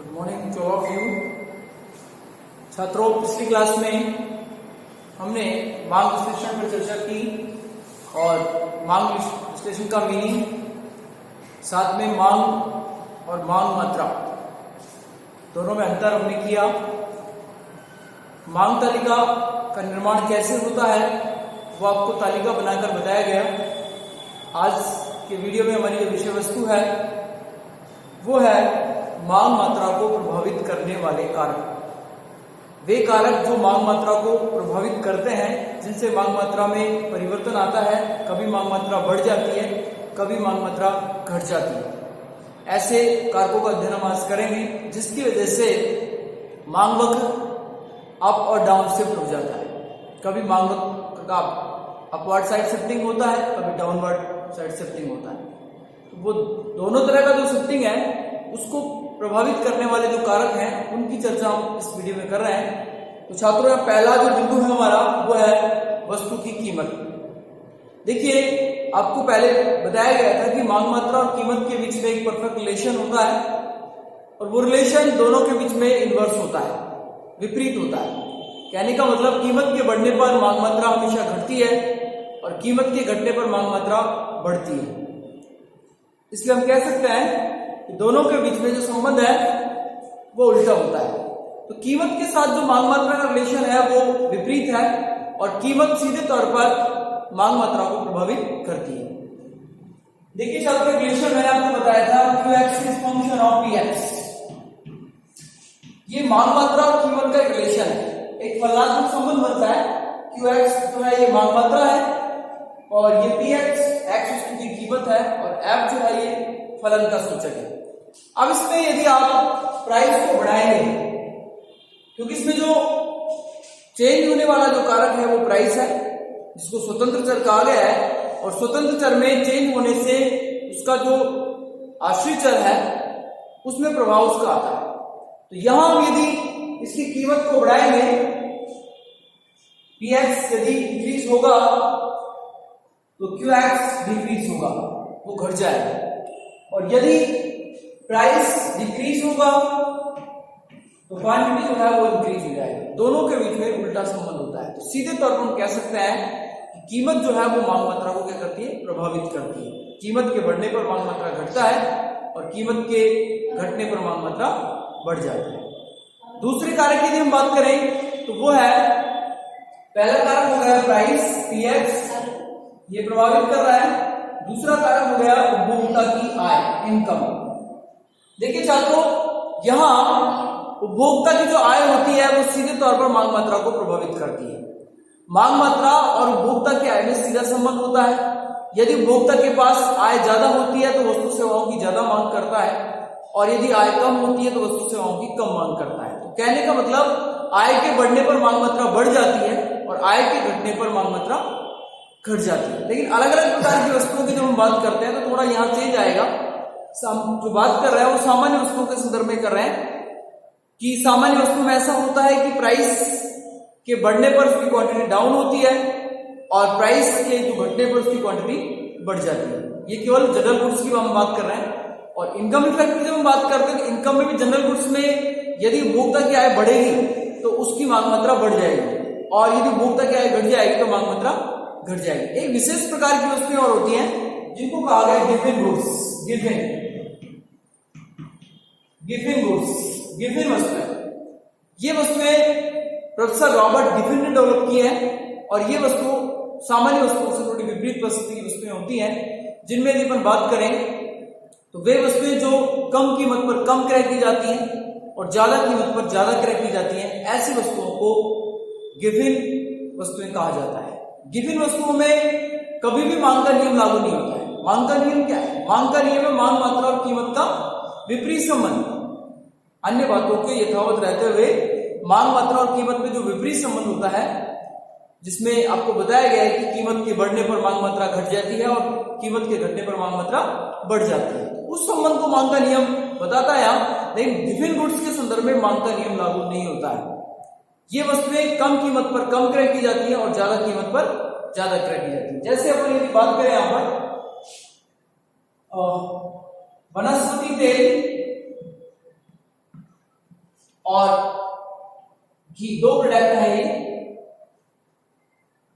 Good morning to all of you. छात्रों, पिछली class में हमने मांग विश्लेषण पर चर्चा की और मांग विश्लेषण का मीनिंग, साथ में मांग और मांग मात्रा दोनों में अंतर हमने किया। मांग तालिका का निर्माण कैसे होता है वो आपको तालिका बनाकर बताया गया। आज के वीडियो में हमारी जो विषय वस्तु है वो है मांग मात्रा को प्रभावित करने वाले कारक। वे कारक जो मांग मात्रा को प्रभावित करते हैं, जिनसे मांग मात्रा में परिवर्तन आता है। कभी मांग मात्रा बढ़ जाती है, कभी मांग मात्रा घट जाती है। ऐसे कारकों का अध्ययन हम आज करेंगे जिसकी वजह से मांग वक्र अप और डाउन शिफ्ट हो जाता है। कभी मांग वक्र का अपवर्ड साइड शिफ्टिंग होता है, कभी डाउनवर्ड साइड शिफ्टिंग होता है। तो वो दोनों तरह का जो शिफ्टिंग है उसको प्रभावित करने वाले जो कारक हैं उनकी चर्चा हम इस वीडियो में कर रहे हैं। तो छात्रों, यहाँ पहला जो बिंदु है हमारा वो है वस्तु की कीमत। देखिए, आपको पहले बताया गया था कि मांग मात्रा और कीमत के बीच में एक परफेक्ट रिलेशन होता है और वो रिलेशन दोनों के बीच में इनवर्स होता है, विपरीत होता है। कहने का मतलब कीमत के बढ़ने पर मांग मात्रा हमेशा घटती है और कीमत के घटने पर मांग मात्रा बढ़ती है। इसलिए हम कह सकते हैं कि दोनों के बीच में जो संबंध है वो उल्टा होता है। तो कीमत के साथ जो मांग मात्रा का रिलेशन है वो विपरीत है और कीमत सीधे तौर पर मांग मात्रा को प्रभावित करती है। देखिए छात्रों, रिलेशन मैंने आपको बताया था QX is function of PX। ये मांग मात्रा और कीमत का एक रिलेशन है, एक फलनात्मक संबंध बनता है। QX जो है ये मांग मात्रा है और ये PX X उसकी कीमत है और F जो है ये फलन का सूचक है। अब इसमें यदि आप प्राइस को बढ़ाएंगे, क्योंकि इसमें जो चेंज होने वाला जो कारक है वो प्राइस है, जिसको स्वतंत्र चर कहा गया है। और स्वतंत्र चर में चेंज होने से उसका जो आश्रित चर है उसमें प्रभाव उसका आता है। तो यहां हम यदि इसकी कीमत को बढ़ाएंगे, PX यदि इंक्रीज होगा तो QX डिक्रीज होगा, वो घट जाएगा। और यदि प्राइस डिक्रीज होगा तो क्वांटिटी जो है वो इंक्रीज हो जाएगी। दोनों के बीच में उल्टा संबंध होता है। तो सीधे तौर पर हम कह सकते हैं कि कीमत जो है वो मांग मात्रा को क्या करती है, प्रभावित करती है। कीमत के बढ़ने पर मांग मात्रा घटता है और कीमत के घटने पर मांग मात्रा बढ़ जाती है। दूसरे कारक की यदि हम बात करें तो वो है, पहला कारक हो गया प्राइस PX, ये प्रभावित कर रहा है। दूसरा कारक हो गया उपभोक्ता की आय, इनकम। देखिए छात्रों, यहां उपभोक्ता की जो आय होती है वो सीधे तौर पर मांग मात्रा को प्रभावित करती है। मांग मात्रा और उपभोक्ता की आय में सीधा संबंध होता है। यदि उपभोक्ता के पास आय ज्यादा होती है तो वस्तु सेवाओं की ज्यादा मांग करता है और यदि आय कम होती है तो वस्तु सेवाओं की कम मांग करता है। तो कहने का मतलब आय के बढ़ने पर मांग मात्रा बढ़ जाती है और आय के घटने पर मांग मात्रा घट जाती है। लेकिन अलग अलग प्रकार की वस्तुओं की जब हम बात करते हैं तो थोड़ा यहाँ चेंज आएगा। जो बात कर रहे हैं वो सामान्य वस्तुओं के संदर्भ में कर रहे हैं कि सामान्य वस्तु में ऐसा होता है कि प्राइस के बढ़ने पर उसकी क्वांटिटी डाउन होती है और प्राइस के जो घटने पर उसकी क्वांटिटी बढ़ जाती है। ये केवल जनरल गुड्स की हम बात कर रहे हैं। और इनकम इफेक्ट की जब हम बात करते हैं तो इनकम में भी जनरल गुड्स में यदि उपभोक्ता की आय बढ़ेगी तो उसकी मांग मात्रा बढ़ जाएगी और यदि उपभोक्ता की आय घट जाएगी तो मांग मात्रा घट जाएगी। एक विशेष प्रकार की वस्तुएं और होती हैं जिनको कहा गया गिफिन गुड्स। गिफिन वस्तुएं, ये वस्तुएं प्रोफेसर रॉबर्ट गिफिन ने डेवलप की है और ये वस्तु सामान्य वस्तुओं से थोड़ी विपरीत प्रकृति की वस्तुएं होती हैं, जिनमें यदि अपन बात करें तो वे वस्तुएं जो कम कीमत पर कम क्रय की जाती हैं और ज्यादा कीमत पर ज्यादा क्रय की जाती हैं, ऐसी वस्तुओं को गिफिन वस्तुएं कहा जाता है। गिफिन वस्तुओं में कभी भी मांग का नियम लागू नहीं होता है। मांग का नियम क्या है? मांग का नियम है मांग मात्रा और कीमत का विपरीत संबंध। अन्य बातों के यथावत रहते हुए मांग मात्रा और कीमत में जो विपरीत संबंध होता है, जिसमें आपको बताया गया है कि कीमत के बढ़ने पर मांग मात्रा घट जाती है और कीमत के घटने पर मांग मात्रा बढ़ जाती है, उस संबंध को मांग का नियम बताता है। लेकिन गिफिन गुड्स के संदर्भ में मांग का नियम लागू नहीं होता है। ये वस्तुएं कम कीमत पर कम क्रय की जाती है और ज्यादा कीमत पर ज्यादा क्रय की जाती है। जैसे अपन यदि बात करें यहां पर वनस्पति तेल और घी, दो प्रोडक्ट है ये।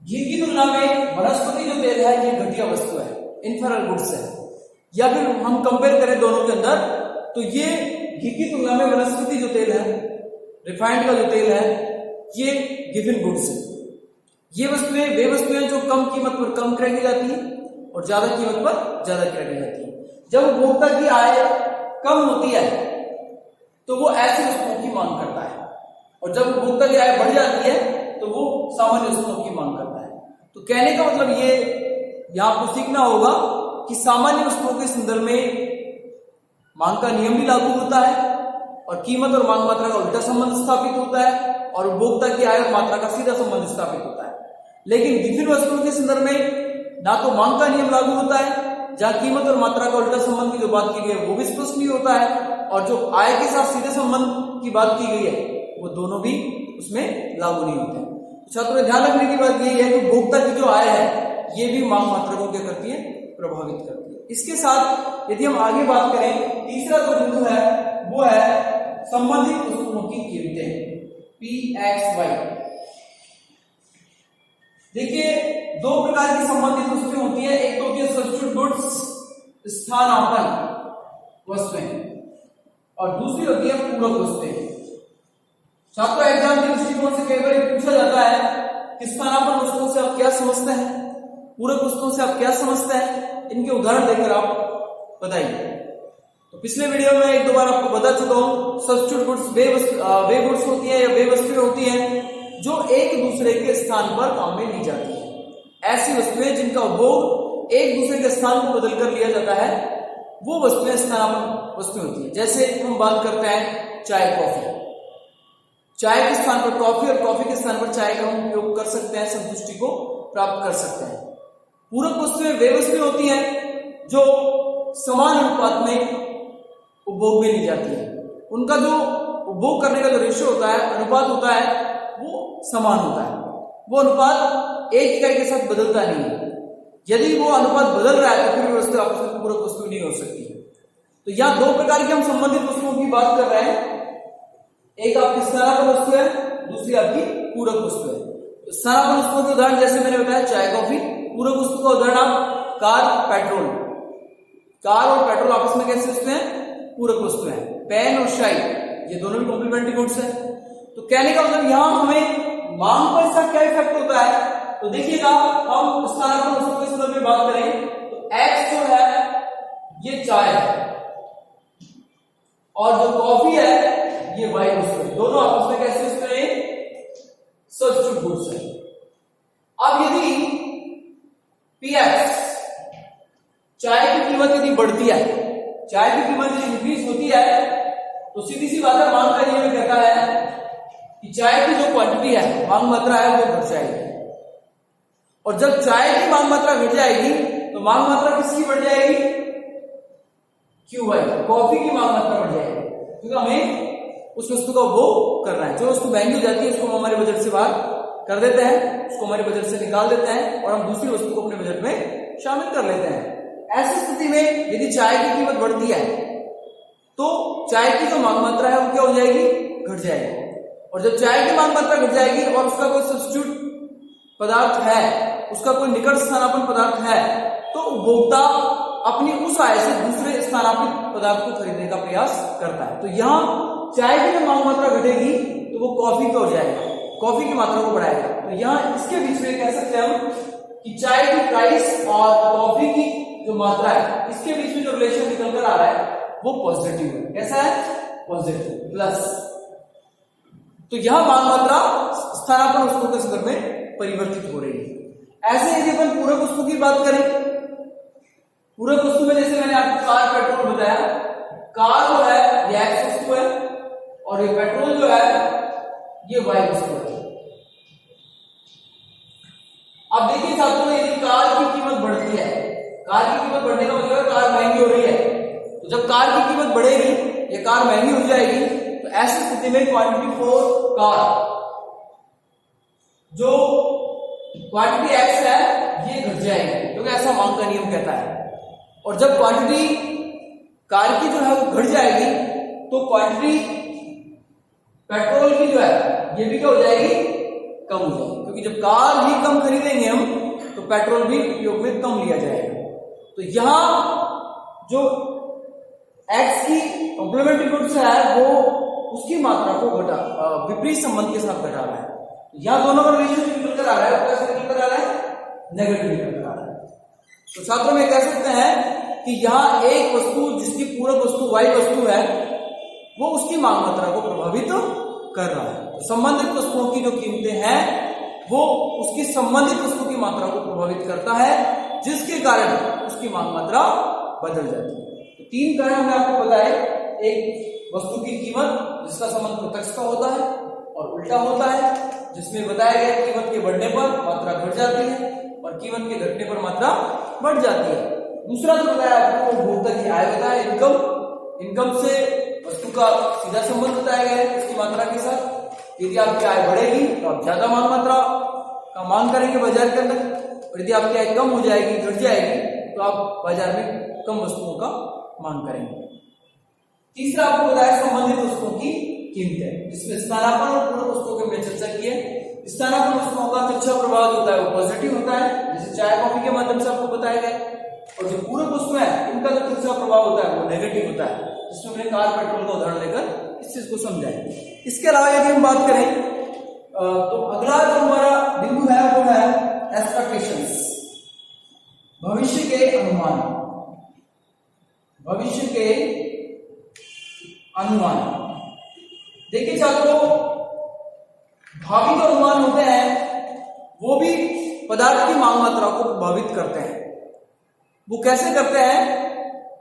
घी की तुलना में वनस्पति जो तेल है ये घटिया वस्तु है, इन्फेरियर गुड्स है। या फिर हम कंपेयर करें दोनों के अंदर तो ये घी की तुलना में वनस्पति जो तेल है, रिफाइंड का जो तेल है, ये गिवन गुड्स है। ये वस्तुएं वे वस्तुएं जो कम कीमत पर कम क्रय की जाती है और ज्यादा कीमत पर ज्यादा क्रय की जाती है। जब उपभोक्ता की आय कम होती है तो वो ऐसी वस्तुओं की मांग करता है, और जब उपभोक्ता की आय बढ़ जाती है तो वो सामान्य वस्तुओं की मांग करता है। तो कहने का मतलब ये यहां आपको सीखना होगा कि सामान्य वस्तुओं के संदर्भ में मांग का नियम भी लागू होता है और कीमत और मांग मात्रा का उल्टा संबंध स्थापित होता है, और उपभोक्ता की आय और मात्रा का सीधा संबंध स्थापित होता है। लेकिन विभिन्न वस्तुओं के संदर्भ में ना तो मांग का नियम लागू होता है, जहां कीमत और मात्रा का उल्टा संबंध की जो बात की गई है वो भी स्पष्ट नहीं होता है, और जो आय के साथ सीधे संबंध की बात की गई है वो दोनों भी उसमें लागू नहीं होते। छात्रों ध्यान रखने की बात यही है कि उपभोक्ता की जो आय है ये भी मांग मात्रा को क्या करती है, प्रभावित करती है। इसके साथ यदि हम आगे बात करें, तीसरा जो बिंदु है वो है संबंधित वस्तुओं की कीमतें, PXY। देखिए दो प्रकार की संबंधित वस्तुएं होती है, एक तो होती है सब्स्टिट्यूट गुड्स, स्थानापन्न वस्तुएं, और दूसरी होती है पूरक वस्तुएं। छात्रों एग्जाम के दृष्टिकोण से कई बार पूछा जाता है कि स्थानापन्न वस्तुओं से आप क्या समझते हैं, पूरक वस्तुओं से आप क्या समझते हैं, इनके उदाहरण देकर आप बताइए। तो पिछले वीडियो में एक दो बार आपको बता चुका हूं, सब्स्टिट्यूट गुड्स वे गुड्स होती है या वे वस्तुएं होती हैं जो एक दूसरे के स्थान पर काम में ली जाती है। ऐसी वस्तुएं जिनका उपभोग एक दूसरे के स्थान को बदल कर लिया जाता है वो वस्तुएं स्थानापन्न वस्तुएं होती है। जैसे हम बात करते हैं चाय कॉफी, चाय के स्थान पर कॉफी और कॉफी के स्थान पर चाय का हम उपयोग कर सकते हैं, संतुष्टि को प्राप्त कर सकते हैं। पूरक वस्तुएं वे वस्तुएं होती हैं जो समान अनुपात में उपभोग में ली जाती है, उनका जो उपभोग करने का जो रेशियो होता है, अनुपात होता है, वो समान होता है। वो अनुपात एक इकाई के साथ बदलता नहीं है। यदि वो अनुपात बदल रहा है तो फिर वस्तु आपस में पूरक वस्तु नहीं हो सकती है। तो यहाँ दो प्रकार की हम संबंधित वस्तुओं की बात कर रहे हैं, एक आपकी स्थानापन्न वस्तु है, दूसरी आपकी पूरक वस्तु है। तो स्थानापन्न वस्तुओं के उदाहरण जैसे मैंने बताया चाय कॉफी, पूरक वस्तु का उदाहरण आप कार पेट्रोल, कार और पेट्रोल आपस में कैसे वस्तु हैं, पूरक वस्तु है। पेन और शाई ये दोनों भी कॉम्प्लीमेंट्री गुड्स है। तो कहने का मतलब यहां हमें मांग पर इसका क्या इफेक्ट होता है, तो देखिएगा हम स्थानापन्न वस्तु के संदर्भ में बात करें तो एक्स जो है ये चाय है और जो कॉफी है ये वाई वस्तु है, दोनों आपस में कैसे वस्तु है, सब्स्टिट्यूट गुड्स है। अब यदि पीएक्स चाय की कीमत यदि बढ़ती है, चाय की कीमत यदि इंक्रीज होती है तो सीधी सी बात है, मांग का नियम कहता है कि चाय की जो क्वांटिटी है, मांग मात्रा है वो घट जाएगी, और जब चाय की मांग मात्रा घट जाएगी तो मांग मात्रा किसकी बढ़ जाएगी, QY, कॉफी की मांग मात्रा बढ़ जाएगी, क्योंकि हमें उस वस्तु का उपभोग करना है। जो वस्तु महंगी हो जाती है उसको हम हमारे बजट से बाहर कर देते हैं, उसको हमारे बजट से निकाल देते हैं और हम दूसरी वस्तु को अपने बजट में शामिल कर लेते हैं। ऐसी स्थिति में यदि चाय की कीमत बढ़ती है तो चाय की जो मांग मात्रा है वो क्या हो जाएगी, घट जाएगी, और जब चाय की मांग मात्रा घट जाएगी और उसका कोई सब्स्टिट्यूट पदार्थ है, उसका कोई निकट स्थानापन्न पदार्थ है, तो उपभोक्ता अपनी उस आय से दूसरे स्थानापन्न पदार्थ को खरीदने का प्रयास करता है। तो यहाँ चाय की जब मांग मात्रा घटेगी तो वो कॉफी का हो जाएगा, कॉफी की मात्रा को बढ़ाएगा। तो यहाँ इसके बीच में कह सकते हैं हम कि चाय की प्राइस और कॉफी की जो मात्रा है इसके बीच में जो रिलेशन निकल कर आ रहा है वो पॉजिटिव है। कैसा है, पॉजिटिव प्लस। तो यह मांग मात्रा स्थानापन्न वस्तुओं के संदर्भ में परिवर्तित हो रही है। ऐसे यदि अपन पूरक वस्तु की बात करें, पूरक वस्तु में जैसे मैंने आपको कार पेट्रोल बताया, कार जो है ये एक्स वस्तु है और ये पेट्रोल जो है ये वाई वस्तु है। अब देखिए छात्रों, यदि कार की कीमत बढ़ती है, कार की कीमत बढ़ने का मतलब है कार महंगी हो रही है, तो जब कार की कीमत बढ़ेगी या कार महंगी हो जाएगी तो ऐसी स्थिति में क्वांटिटी फॉर कार, जो क्वांटिटी एक्स है ये घट जाएगी, क्योंकि ऐसा मांग का नियम कहता है। और जब क्वांटिटी कार की जो है वो घट जाएगी तो क्वांटिटी पेट्रोल की जो है ये भी क्या हो जाएगी, कम हो जाएगी, क्योंकि जब कार ही कम खरीदेंगे हम तो पेट्रोल भी उपयोग में कम लिया जाएगा। तो यहां जो एक्स की कॉम्प्लीमेंट्री गुड्स है वो उसकी मात्रा को विपरीत संबंध के साथ घटा रहा है। यहां दोनों का रिलेशन निकल कर आ रहा है, कैसे निकल कर आ रहा है, नेगेटिव निकल कर आ रहा है। तो छात्रों में कह सकते हैं कि यहाँ एक वस्तु जिसकी पूरक वस्तु वाई वस्तु है वो उसकी मांग मात्रा को प्रभावित कर रहा है। तो संबंधित वस्तुओं की जो कीमतें हैं वो उसकी संबंधित वस्तु की मात्रा को प्रभावित करता है, जिसके कारण उसकी मांग मात्रा बदल जाती है। तो तीन कारण हमने आपको बताए, एक वस्तु की कीमत जिसका संबंध प्रत्यक्ष का होता है, और उल्टा होता है जिसमें बताया गया कीमत के बढ़ने पर मात्रा घट जाती है और कीमत के घटने पर मात्रा बढ़ जाती है। दूसरा जो बताया आपको उपभोक्ता की आय बताया, इनकम से वस्तु का सीधा संबंध बताया गया है उसकी मात्रा के साथ। यदि आपकी आय बढ़ेगी तो आप ज्यादा मांग मात्रा का मांग करेंगे बाजार के अंदर, और यदि आपकी आय कम हो जाएगी, घट जाएगी, तो आप बाजार में कम वस्तुओं का मांग करेंगे। तीसरा आपको बताया संबंधित वस्तुओं की कीमत है, जिसमें स्थानापन्न और पूरक वस्तुओं की हमने चर्चा की है। स्थानापन्न वस्तुओं का तिरछा प्रभाव होता है वो पॉजिटिव होता है, जैसे चाय कॉफी के माध्यम से आपको बताया गया, और जो पूरक वस्तु है उनका जो तिरछा प्रभाव होता है वो नेगेटिव होता है, जिसमें हमने कार पेट्रोल का उदाहरण लेकर इस चीज को समझाया। इसके अलावा यदि हम बात करें तो अगला जो हमारा बिंदु है वो है एक्सपेक्टेशंस, भविष्य के अनुमान। भविष्य के अनुमान देखिए छात्रों, भावी जो अनुमान होते हैं वो भी पदार्थ की मांग मात्रा को प्रभावित करते हैं। वो कैसे करते हैं,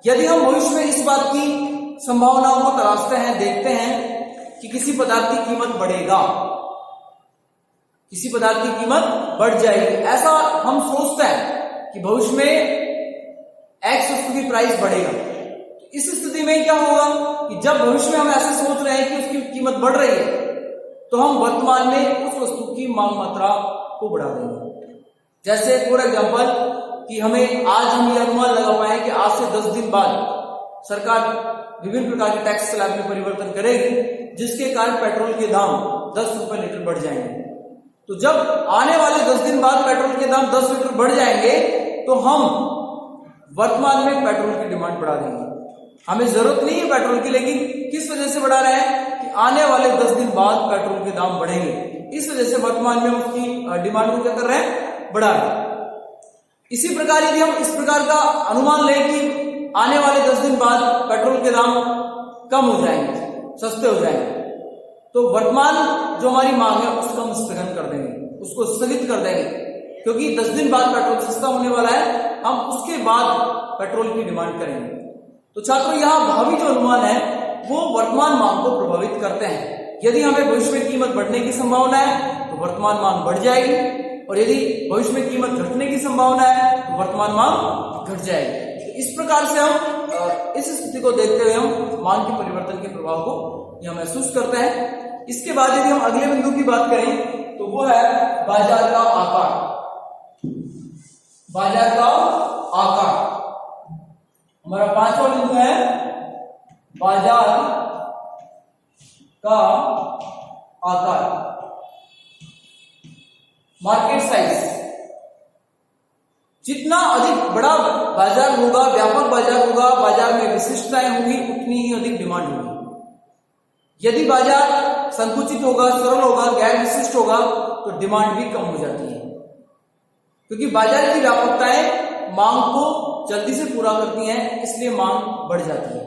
यदि हम भविष्य में इस बात की संभावनाओं को तलाशते हैं, देखते हैं कि किसी पदार्थ की कीमत बढ़ेगा, किसी पदार्थ की कीमत बढ़ जाएगी, ऐसा हम सोचते हैं कि भविष्य में एक्स वस्तु की प्राइस बढ़ेगा। तो इस स्थिति में क्या होगा कि जब भविष्य में हम ऐसे सोच रहे हैं कि उसकी कीमत बढ़ रही है, तो हम वर्तमान में उस वस्तु की मांग मात्रा को बढ़ा देंगे। जैसे फॉर एग्जांपल कि हमें आज हम ये अनुमान लगा पाए कि आज से 10 दिन बाद सरकार विभिन्न प्रकार के टैक्स स्लैब में परिवर्तन करेगी, जिसके कारण पेट्रोल के दाम 10 रुपए लीटर बढ़ जाएंगे। तो जब आने वाले 10 दिन बाद पेट्रोल के दाम 10 लीटर बढ़ जाएंगे तो हम वर्तमान में पेट्रोल की डिमांड बढ़ा देंगे। हमें जरूरत नहीं है पेट्रोल की, लेकिन किस वजह से बढ़ा रहे हैं कि आने वाले 10 दिन बाद पेट्रोल के दाम बढ़ेंगे, इस वजह से वर्तमान में उसकी डिमांड को क्या कर रहे हैं, बढ़ा रहे हैं। इसी प्रकार यदि हम इस प्रकार का अनुमान लें कि आने वाले 10 दिन बाद पेट्रोल के दाम कम हो जाएंगे, सस्ते हो जाएंगे, तो वर्तमान जो हमारी मांग है उसको हम स्थगन कर देंगे, उसको स्थगित कर देंगे, क्योंकि 10 दिन बाद पेट्रोल सस्ता होने वाला है, हम उसके बाद पेट्रोल की डिमांड करेंगे। तो छात्रों यहाँ भावी जो अनुमान है वो वर्तमान मांग को प्रभावित करते हैं। यदि हमें भविष्य में कीमत बढ़ने की संभावना है तो वर्तमान मांग बढ़ जाएगी, और यदि भविष्य में कीमत घटने की संभावना है तो वर्तमान मांग घट जाएगी। तो इस प्रकार से हम इस स्थिति को देखते हुए हम मांग के परिवर्तन के प्रभाव को यह महसूस करते हैं। इसके बाद यदि हम अगले बिंदु की बात करें तो वो है बाजार का आकार। बाजार का आकार हमारा पांचवा बिंदु है, बाजार का आकार, मार्केट साइज। जितना अधिक बड़ा बाजार होगा, व्यापक बाजार होगा, बाजार में विशिष्टताएं होंगी, उतनी ही अधिक डिमांड होगी। यदि बाजार संकुचित होगा, सरल होगा, गैर विशिष्ट होगा तो डिमांड भी कम हो जाती है, क्योंकि बाजार की व्यापकताएं मांग को जल्दी से पूरा करती हैं, इसलिए मांग बढ़ जाती है।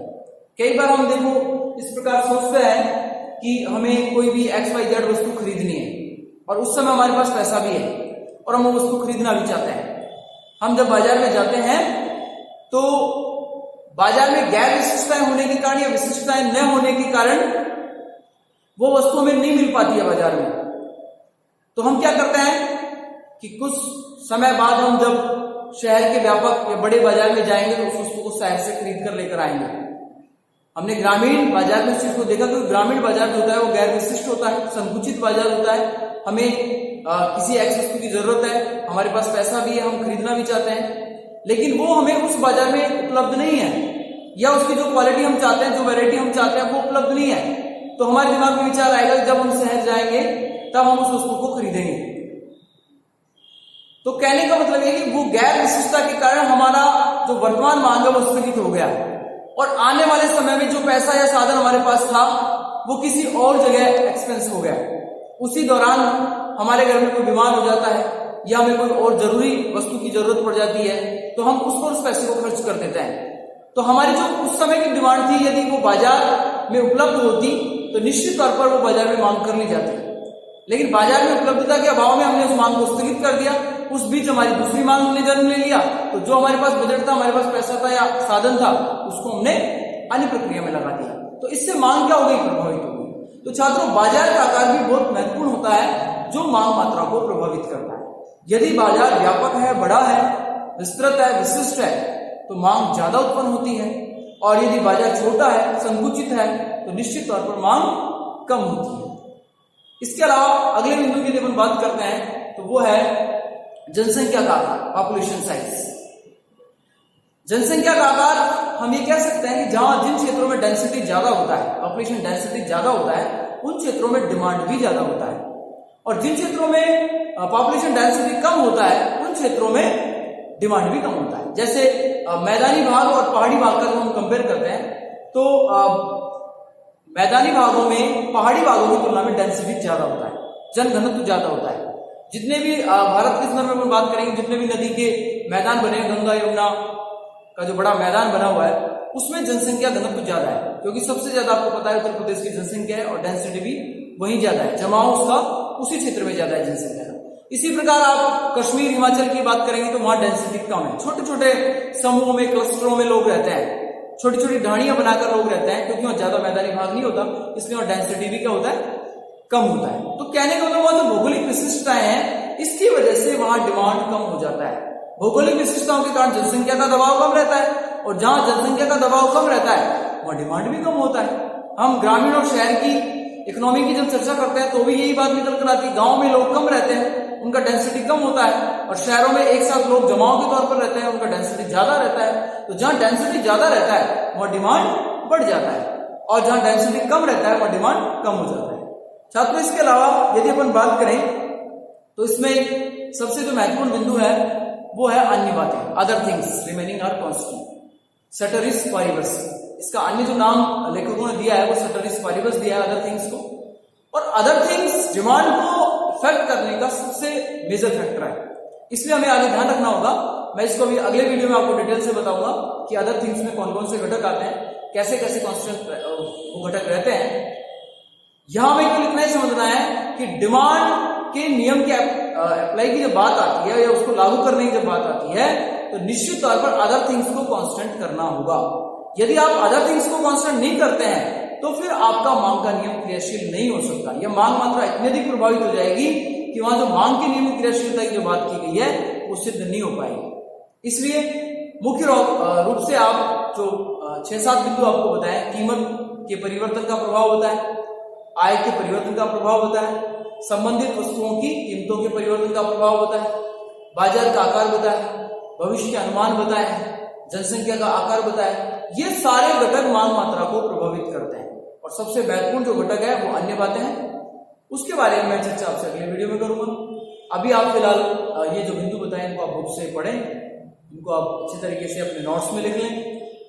कई बार हम देखो इस प्रकार सोचते हैं कि हमें कोई भी XYZ वस्तु खरीदनी है और उस समय हमारे पास पैसा भी है और हम वो वस्तु खरीदना भी चाहते हैं। हम जब बाजार में जाते हैं तो बाजार में गैर विशिष्टताएं होने के कारण या विशिष्टताएं न होने के कारण वो वस्तु हमें नहीं मिल पाती है बाजार में। तो हम क्या करते हैं कि कुछ समय बाद हम जब शहर के व्यापक या बड़े बाजार में जाएंगे तो उस वस्तु को शहर से खरीद कर लेकर आएंगे। हमने ग्रामीण बाजार में उस चीज को देखा, क्योंकि ग्रामीण बाजार जो होता है वो गैर विशिष्ट होता है, संकुचित बाजार होता है। हमें किसी एक्स वस्तु की जरूरत है, हमारे पास पैसा भी है, हम खरीदना भी चाहते हैं, लेकिन वो हमें उस बाजार में उपलब्ध नहीं है, या उसकी जो क्वालिटी हम चाहते हैं, जो वैरायटी हम चाहते हैं वो उपलब्ध नहीं है। तो हमारे दिमाग में विचार आएगा जब हम शहर जाएंगे तब हम उस वस्तु को खरीदेंगे। तो कहने का मतलब है कि वो गैर विशिष्टता के कारण हमारा जो वर्तमान मांग है वो स्थगित हो गया और आने वाले समय में जो पैसा या साधन हमारे पास था वो किसी और जगह एक्सपेंस हो गया। उसी दौरान हमारे घर में कोई बीमार हो जाता है या हमें कोई और जरूरी वस्तु की जरूरत पड़ जाती है तो हम उस पर उस पैसे को खर्च कर देते हैं। तो हमारी जो उस समय की डिमांड थी यदि वो बाजार में उपलब्ध होती तो निश्चित तौर पर वो बाजार में मांग कर ली जाती, लेकिन बाजार में उपलब्धता के अभाव में हमने उस मांग को स्थगित कर दिया। उस बीच हमारी दूसरी मांग ने जन्म ले लिया तो जो हमारे पास बजट था, हमारे पास पैसा था या साधन था, उसको हमने अन्य प्रक्रिया में लगा दिया। तो इससे मांग क्या हो गई? प्रभावित हो गई। तो छात्रों, बाजार का आकार भी बहुत महत्वपूर्ण होता है जो मांग मात्रा को प्रभावित करता है। यदि बाजार व्यापक है, बड़ा है, विस्तृत है, विशिष्ट है तो मांग ज्यादा उत्पन्न होती है और यदि बाजार छोटा है, संकुचित है तो निश्चित तौर पर मांग कम होती है। इसके अलावा अगले बिंदु की यदि अपन बात करते हैं तो वो है जनसंख्या का आकार, पॉपुलेशन साइज। जनसंख्या का आकार हम ये कह सकते हैं कि जहां जिन क्षेत्रों में डेंसिटी ज्यादा होता है, पॉपुलेशन डेंसिटी ज्यादा होता है, उन क्षेत्रों में डिमांड भी ज्यादा होता है और जिन क्षेत्रों में पॉपुलेशन डेंसिटी कम होता है उन क्षेत्रों में डिमांड भी कम होता है। जैसे मैदानी भाग और पहाड़ी भाग का जब हम कंपेयर करते हैं तो मैदानी भागों में पहाड़ी भागों की तुलना में डेंसिटी ज्यादा होता है, जनघनत्व ज्यादा होता है। जितने भी भारत के संदर्भ में बात करेंगे, जितने भी नदी के मैदान बने, गंगा यमुना का जो बड़ा मैदान बना हुआ है उसमें जनसंख्या घनत्व ज्यादा है, क्योंकि सबसे ज्यादा आपको पता है उत्तर प्रदेश की जनसंख्या है और डेंसिटी भी वहीं ज्यादा है, जमाव उसका उसी क्षेत्र में ज्यादा है जनसंख्या। इसी प्रकार आप कश्मीर, हिमाचल की बात करेंगे तो वहां डेंसिटी कम है, छोटे छोटे समूहों में, क्लस्टरों में लोग रहते हैं, छोटी छोटी ढाणियां बनाकर लोग रहते हैं, क्योंकि वहां ज्यादा मैदानी भाग नहीं होता, इसलिए वहां डेंसिटी भी क्या होता है? कम होता है। तो कहने का मतलब वहां जो भौगोलिक विशिष्टताएं हैं इसकी वजह से वहां डिमांड कम हो जाता है। भौगोलिक विशिष्टताओं के कारण जनसंख्या का दबाव कम रहता है और जहां जनसंख्या का दबाव कम रहता है वहां डिमांड भी कम होता है। हम ग्रामीण और शहर की इकोनॉमी की जब चर्चा करते हैं तो भी यही बात निकल कर आती है। गांव में लोग कम रहते हैं, उनका डेंसिटी कम होता है और शहरों में एक साथ लोग जमाव के तौर पर रहते हैं, उनका डेंसिटी ज्यादा रहता है। तो जहां डेंसिटी ज्यादा रहता है वहां डिमांड बढ़ जाता है और जहां डेंसिटी कम रहता है वहां डिमांड कम हो जाता है। छात्रों, इसके अलावा यदि अपन बात करें तो इसमें सबसे जो महत्वपूर्ण बिंदु है वो है अन्य बातें, other things remaining are constant, ceteris paribus. इसका अन्य जो नाम लेखकों ने दिया है वो सेटेरिस पारिबस दिया है अदर थिंग्स को। और अदर थिंग्स डिमांड को इफेक्ट करने का सबसे मेजर फैक्टर है, इसलिए हमें आगे ध्यान रखना होगा। मैं इसको भी अगले वीडियो में आपको डिटेल से बताऊंगा कि अदर थिंग्स में कौन कौन से घटक आते हैं, कैसे कैसे कांस्टेंट वो घटक रहते हैं। यहां हमें केवल इतना ही समझना है कि डिमांड के नियम के अप्लाई की जब बात आती है या उसको लागू करने की जब बात आती है तो निश्चित तौर पर अदर थिंग्स को कांस्टेंट करना होगा। यदि आप अदर थिंग्स को कांस्टेंट नहीं करते हैं तो फिर आपका मांग का नियम क्रियाशील नहीं हो सकता। यह मांग मात्रा इतनी अधिक प्रभावित हो जाएगी कि वहां जो मांग के नियम की क्रियाशीलता की जो बात की गई है वो सिद्ध नहीं हो पाएगी। इसलिए मुख्य रूप से आप जो 6-7 बिंदु आपको बताएं, कीमत के परिवर्तन का प्रभाव होता है, आय के परिवर्तन का प्रभाव होता है, संबंधित वस्तुओं की कीमतों के परिवर्तन का प्रभाव होता है, बाजार का आकार बताया, भविष्य के अनुमान बताए, जनसंख्या का आकार बताया। ये सारे घटक मांग मात्रा को प्रभावित करते हैं और सबसे महत्वपूर्ण जो घटक है वो अन्य बातें हैं, उसके बारे में मैं चर्चा आपसे अगले वीडियो में करूंगा। अभी आप फिलहाल ये जो बिंदु बताए इनको आप बुक से पढ़ें, इनको आप अच्छी तरीके से अपने नोट्स में लिख लें।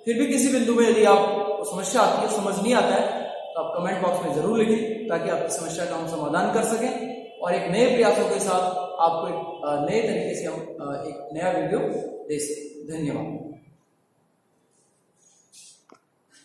फिर भी किसी बिंदु में यदि आपको समस्या आती है, समझ नहीं आता है तो आप कमेंट बॉक्स में जरूर लिखें ताकि आपकी समस्या का हम समाधान कर सकें और एक नए प्रयासों के साथ आपको एक नए तरीके से हम एक नया वीडियो दे सकें। धन्यवाद।